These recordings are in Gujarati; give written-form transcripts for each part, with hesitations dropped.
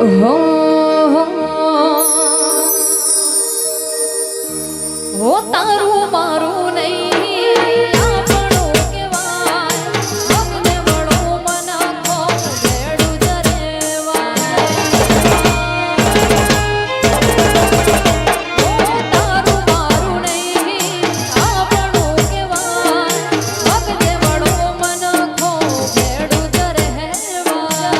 હો હો તારું મારું નહીં આપણું કહેવાય અમને વળો મના કો ભેડું જ રહેવાય હો તારું મારું નહીં આપણું કહેવાય અમને વળો મના કો ભેડું જ રહેવાય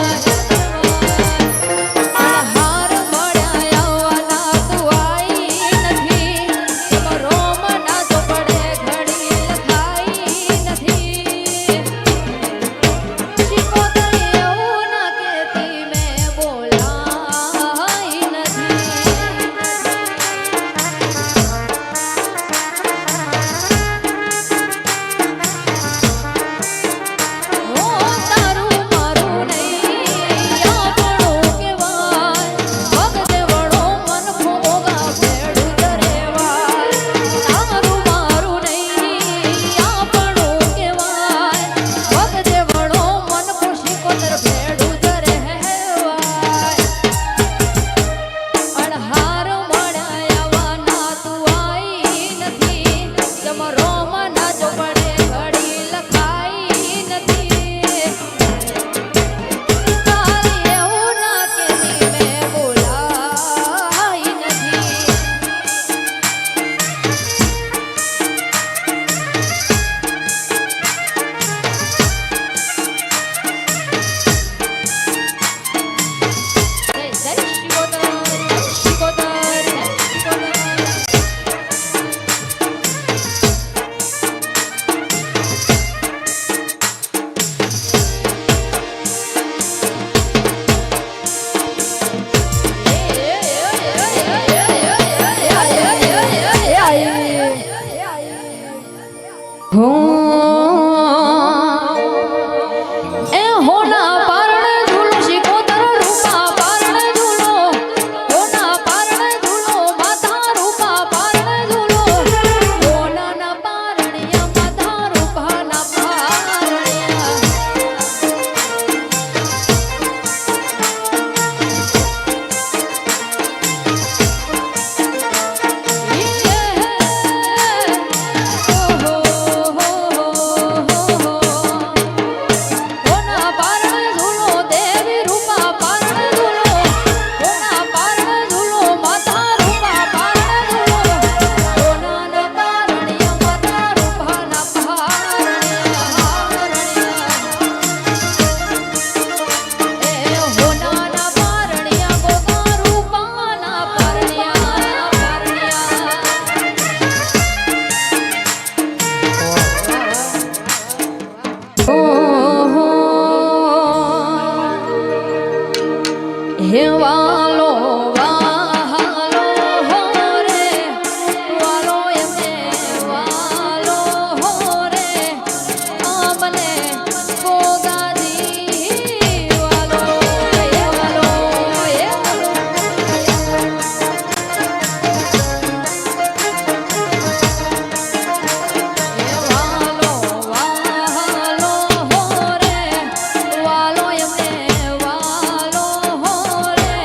હાર મળ્યા આવવાના તું આઈ નથી રોમ ના તો પડે ઘડી લખાઈ નથી શીખો તો એવું ના કેતી મેં બોલાઈ નથી હો તારું મારું નહીં આપણું કહેવાય ભગતે વળો મન ભોગા ભેડું જ રહેવાય તારું મારું નહીં આપણું કહેવાય ભગતે વળો મન ખુશી કોતર ભેડું જ રહેવાય અણહાર મળ્યા આવવાના તું આઈ નથી જમ રોમ ના જો પડે ઘડી લખાઈ નથી તારી એવું ના કેતી મેં બોલાઈ નથી જય જય શિકોતર શિકોતર શિકોતર એ હોના પારણે ઝૂલો શિકોતર રૂપા પારણે ઝૂલો હોના પારણે ઝૂલો માથા રૂપા પારણે ઝૂલો હોનાના પારણિયા માથા રૂપાના પારણિયા હોના પારણે ઝૂલો દેવી રૂપા પારણે ઝૂલો હોના પારણે ઝૂલો માથા રૂપા પારણે ઝૂલો હોનાના પારણિયા માથા રૂપાના પારણિયા એ હોનાના પારણિયા ગોગા રૂપાના પારણિયા ઓહો હે વાલો વાલો હો રે વાલો એમને વાલો હો રે આમને ગોગાજી વાલો એ વાલો એ વાલો વાલો હો રે વાલો એમને વાલો હો રે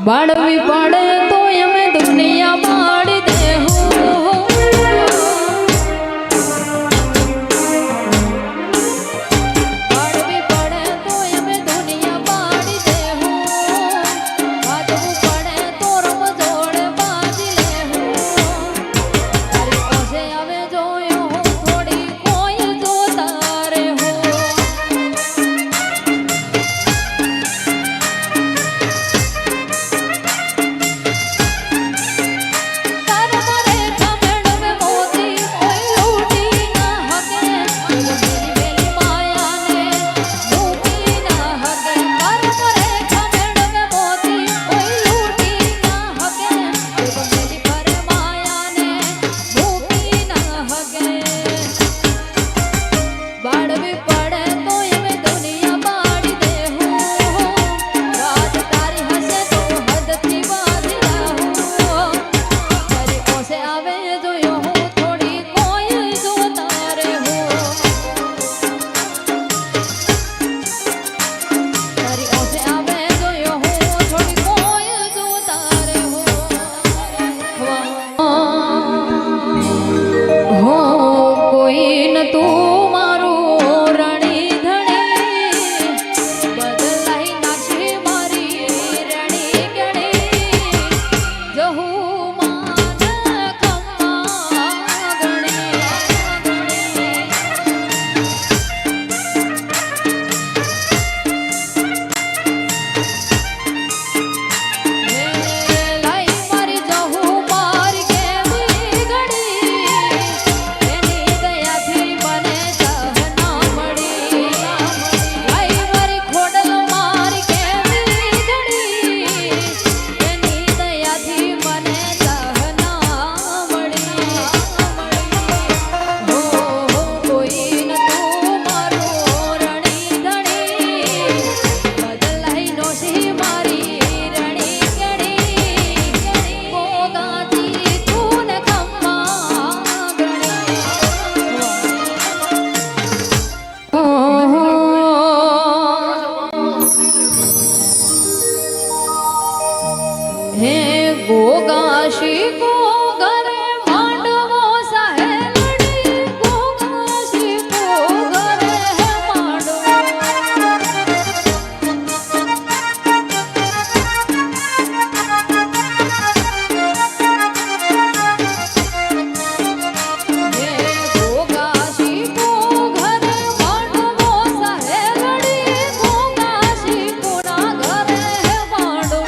બાળવી પડે તો અમે દુનિયા બાળી દેહું બાળવી પડે તો અમે દુનિયા બાળી દેહું વાદવું પડે તો રમજોડ બાજી લેહું તારી પાસે આવે જોયો હું થોડી કોઈ જોતા રે હું બાળવી પડે તો અમે દુનિયા બાળી દેહું વાત તારી હશે તો હદથી બાજી લાહું તારી પાસે આવે જોયો હું થોડી કોઈ જોતા રે હું તારી પાસે આવે જોયો હું થોડી કોઈ જોતા રે હું હો કોઈ ન તું હે ગોગાશી કો ઘરે માંડવો સહેલડી ગોગાશી કો ઘરે માંડવો હે ગોગાશી કો ઘરે માંડવો સહેલડી ગોગાશી કોના ઘરે માંડવો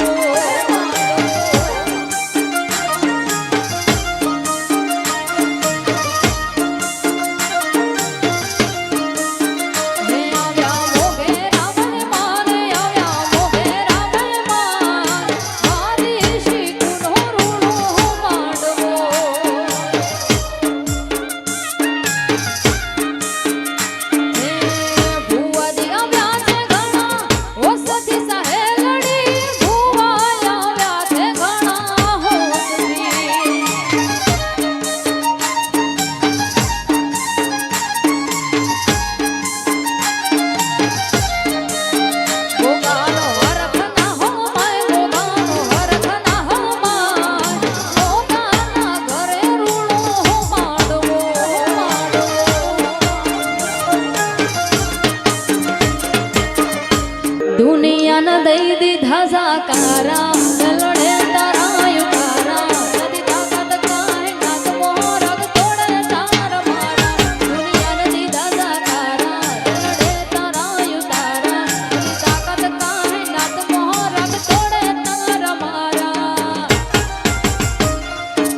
દુનિયાને દઈ દીધા સાકારા લલડે તારા યુકારા નદી તાકાત કાહે નાક મોરગ તોડે તાર મારા દુનિયાને દીધા સાકારા લલડે તારા યુકારા નદી તાકાત કાહે નાક મોરગ તોડે તાર મારા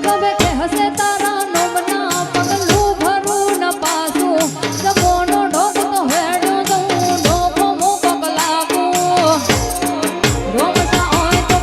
કબે કે હસે તારા નોમના પગલું ભરું ન પાસું સબોનો ઢોક તો હેડ્યો દઉં ઢોકો મો પગલાગું રોમસા હોય તો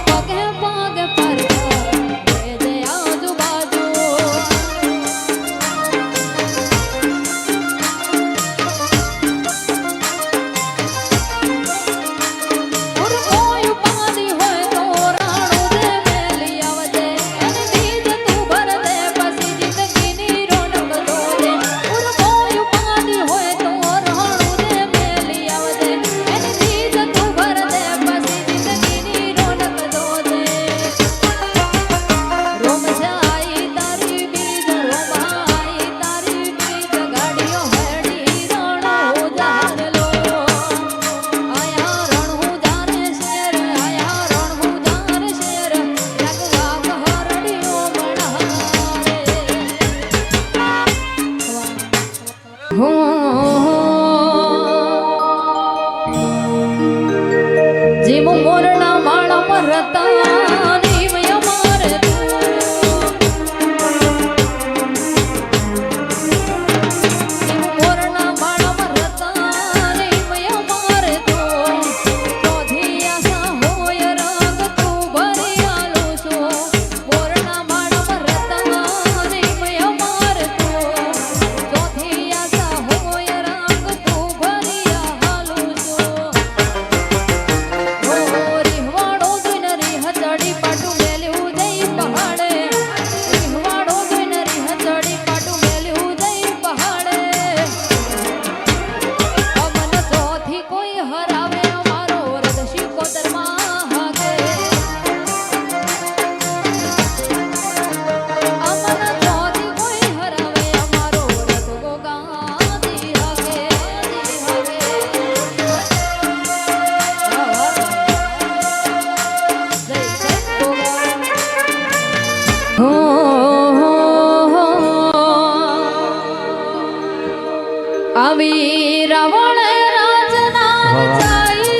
આવી રાવણ રાજના ચાઈ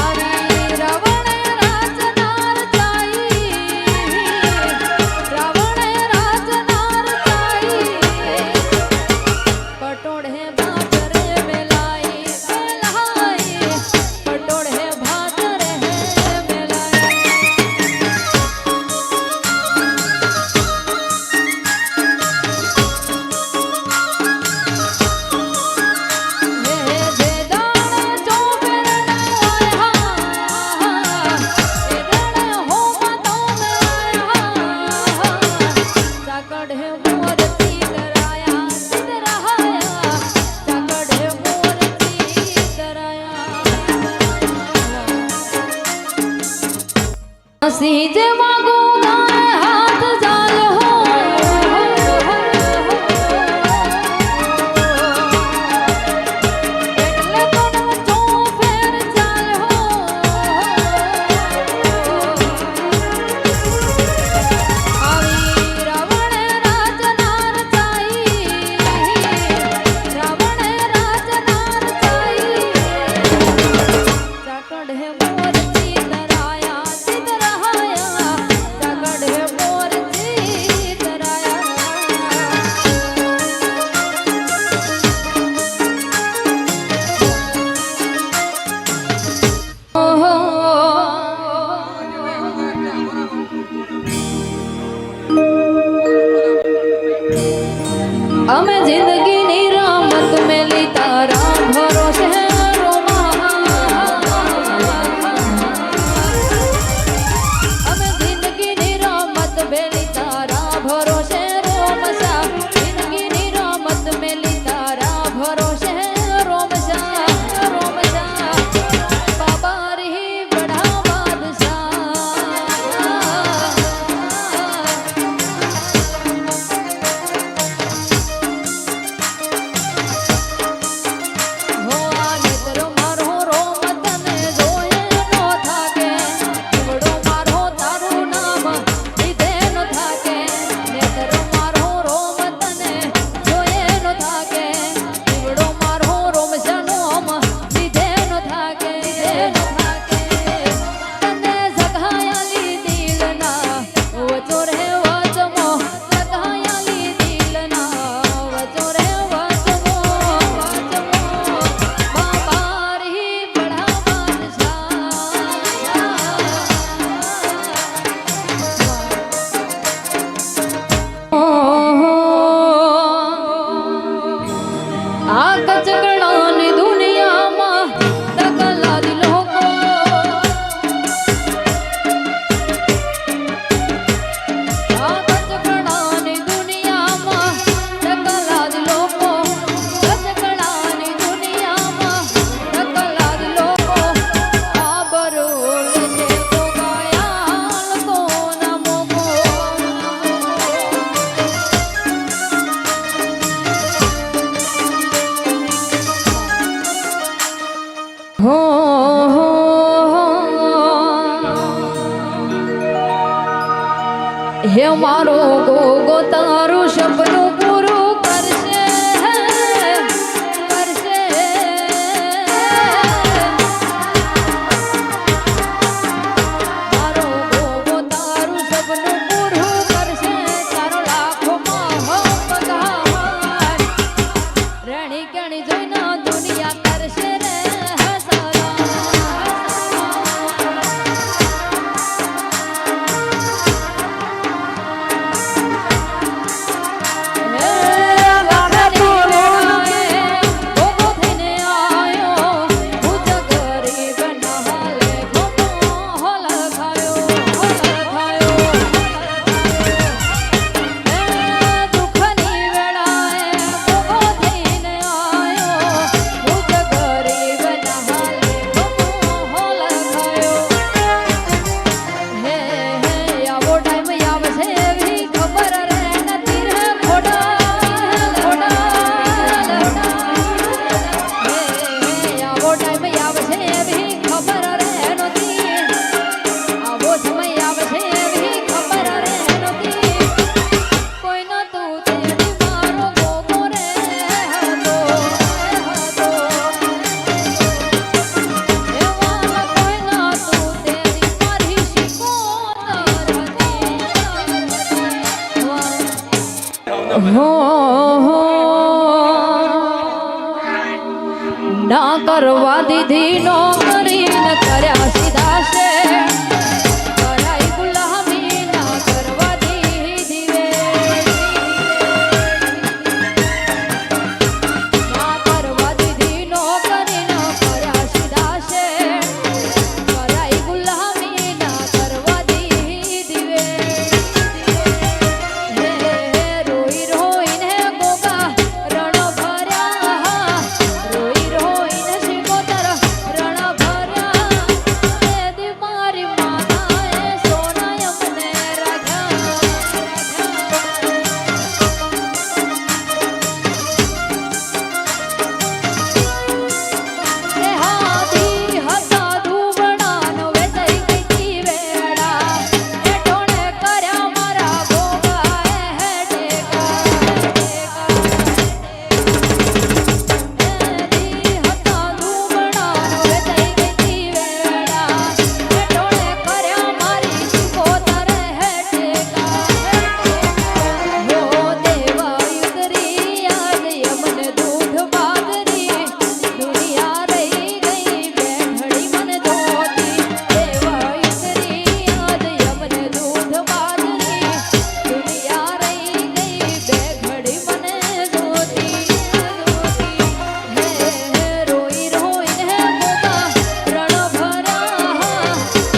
આવી રાવણ રાજના ચાઈ રાવણ રાજના ચાઈ પટોળે ભાતરે મેલાઈ મેલાઈ પટોળે ભાતરે મેલાઈ સિંહ જેવા ગોગાએ હાથ ઝાલ્યો એટલે તો ફેર ચાલ્યો આવી રાવણ રાજના રચાઈ રાવણ રાજના રચાઈ ચાકડે મોરચી ધરાયા ચિતરાયા ચાકડે મોરચી ધરાયા અમે જિંદગીની રમત મેલી તારા ભરોસે અમે જિંદગીની રમત મેલી તારા ભરોસે રોમસા જિંદગીની રમત મેલી તારા ભરોસે રોમસા રોમસા બાબા રી બડા બાદશાહ હો આ નેત્ર મારો રોમ તને જોયે નો થાકે દીવડો મારો તારું નામ લીધે નો થાકે નેત્ર મારો રોમ તને જોયે નો થાકે દીવડો મારો રોમ જનોમ લીધે નો થાકે તને જગાયાલી દિલના વચો રે વચમો જગાયાલી દિલના વચો રે વચમો બાબા રી બડા બાદશાહ આ કચકડાની દુનિયામાં દગલા લોકો આ કચકડાની દુનિયામાં દગલા લોકો કચકડાની દુનિયામાં દગલા લોકો આબરૂ લેશે તો ગાયા કોના મોકો હો હે મારો ગોગો તારું સપનું પૂરું કરશે કરશે મારો ગોગો તારું સપનું પૂરું કરશે તારો લાખોમાં હો પગાર રેણી કેણી જોઈને દુનિયા કરશે રે હસરા હો ના કરવા દીધી નોકરી ન કર્યા સીધા છે કરાઈ ગુલામી ના કરવા દીધી વે ના કરવા દીધી નોકરી ન કર્યા સીધા છે કરાઈ ગુલામી ના કરવા દીધી વે રોઈ રોઈને ગોગા રણ ભર્યા રોઈ રોઈને શિકોતર રણ ભર્યા દી મારી માતાએ સોના અમને રાખ્યા હાથી હતા દુબળાનો વેચાઈ ગઈ વેડા એ ટોણે કર્યા મારા ગોગાએ ટેકા હતા દુબળાનો વેચાઈ ગઈ વેડા એ ટોણે કર્યા મારી શિકોતર ટેકા હો દેવા યુતરી આજ યમને દૂધ બાદરી દુનિયા રહી ગઈ બેઠડી મને ધોતી દેવા યુતરી આજ યમને દૂધ બાદરી દુનિયા રહી ગઈ બેઠડી મને ધોતી રોઈ રોઈને ગોગા રણ ભર્યા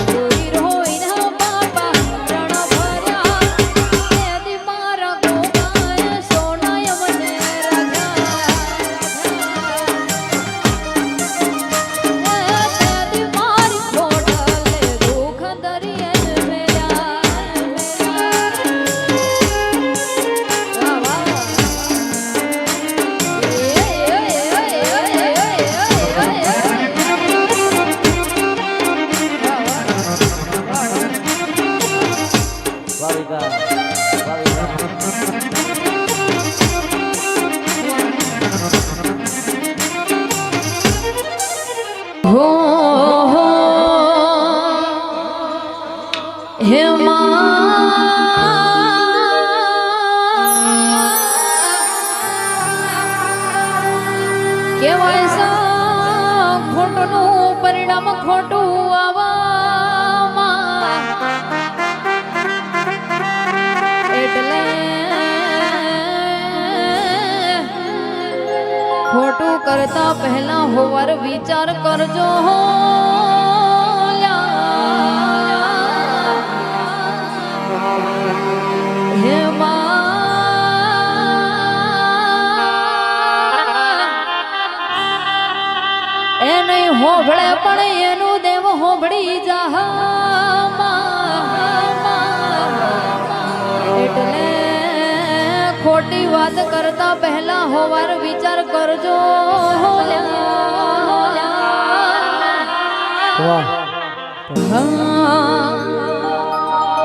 રોઈ રોઈને બાપા રણ ભર્યા દી મારા ગોગાએ સોના અમને રાખ્યા દી મારી ખોટલે દુઃખ દરિયે મેલ્યા વાહ વાહ ભાવિકા ભાવિકા હો હે કેવાય સા ખોટનું પરિણામ ખોટું આવવામાં એટલે ખોટું કરતા પહેલા હોવાર વિચાર કરજો હે એ નહીં હોભળે પણ એનું દેવ હોભળી જા એટલે ખોટી વાત કરતા પહેલા હોવાર વિચાર કરજો વાહ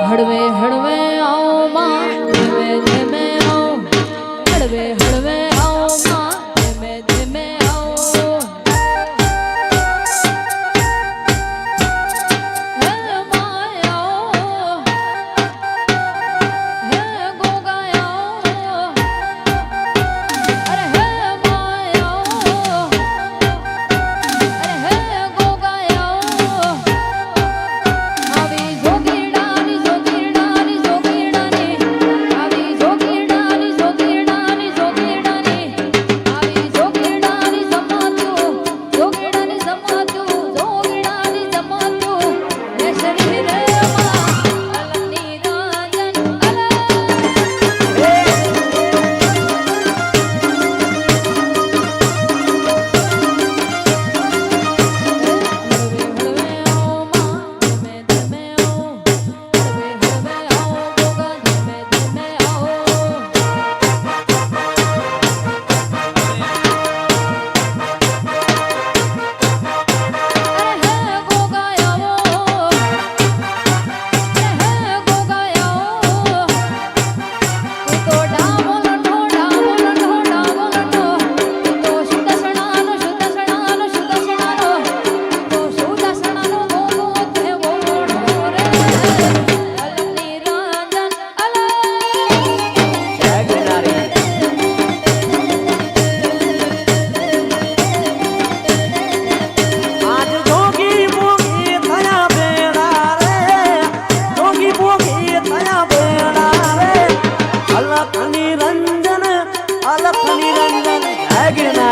હળવે હળવે આવો માં ધીમે ધીમે આવો હળવે હળવે આવો માં ધીમે ધીમે આવો હે માય આવો હે ગોગા આવો અરે હે માય આવો અરે હે ગોગા આવો આવી જોગીડાની જોગીડાની જોગી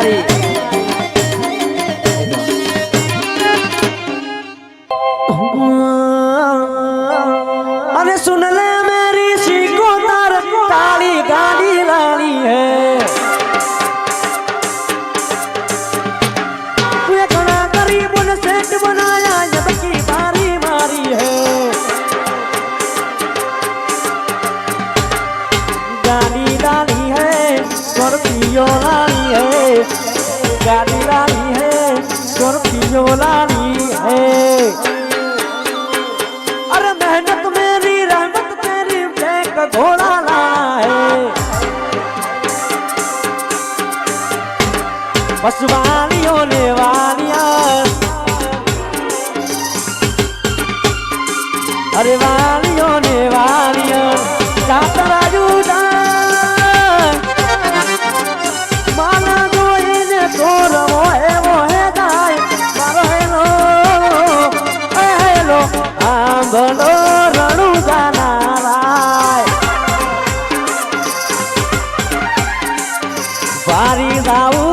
મારી अरे सुन ले मेरी शिकोतर काली गाड़ी लानी है तू एक बड़ा गरीब ने सेठ बनाया जब की बारी मारी है गाड़ी लानी है स्कॉर्पियो लानी है गाड़ी लानी है स्कॉर्पियो लानी है मेहनत मेरी रहमत तेरी ब्लैक घोड़ा लाना है बस वालियों ने वालिया अरे वालियों ने वालिया जातरा जूदा माना जो इन्हें तोर वो है दाई मारो हेलो आंबलो रणु जानाराय बारी दाऊ